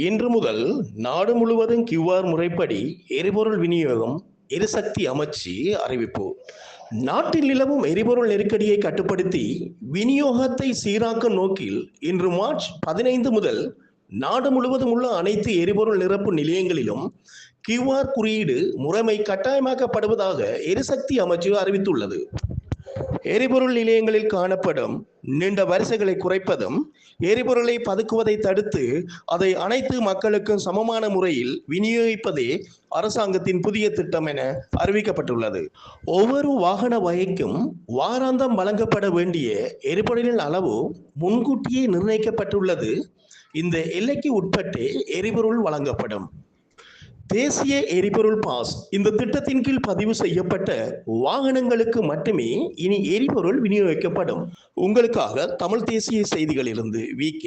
இன்று முதல் நாடு முழுவதும் QR முறைப்படி எரிபொருள் விநியோகம் எரிசக்தி அமைச்சு அறிவிப்பு. நாட்டில் நிலவும் எரிபொருள் நெருக்கடியை கட்டுப்படுத்தி விநியோகத்தை சீராக்கும் நோக்கில் இன்று மார்ச் 15 முதல் நாடு முழுவதும் உள்ள அனைத்து எரிபொருள் நிரப்பு நிலையங்களிலும் QR குறியீடு முறைமை கட்டாயமாக்கப்படுவதாக எரிசக்தி அமைச்சு அறிவித்துள்ளது. எரிபொருள் நிலையங்களில் காணப்படும் நீண்ட வரிசைகளை குறைப்பதும் எரிபொருளை பதுக்குவதை தடுத்து அதை அனைத்து மக்களுக்கும் சமமான முறையில் விநியோகிப்பதே அரசாங்கத்தின் புதிய திட்டம் என அறிவிக்கப்பட்டுள்ளது. ஒவ்வொரு வாகன வகைக்கும் வாராந்தம் வழங்கப்பட வேண்டிய எரிபொருளின் அளவு முன்கூட்டியே நிர்ணயிக்கப்பட்டுள்ளது. இந்த எல்லைக்கு உட்பட்டே எரிபொருள் வழங்கப்படும். தேசிய எரிபொருள் பாஸ் இந்த திட்டத்தின் கீழ் பதிவு செய்யப்பட்ட வாகனங்களுக்கு மட்டுமே இனி எரிபொருள் விநியோகிக்கப்படும். உங்களுக்காக தமிழ் தேசிய செய்திகளிலிருந்து VK.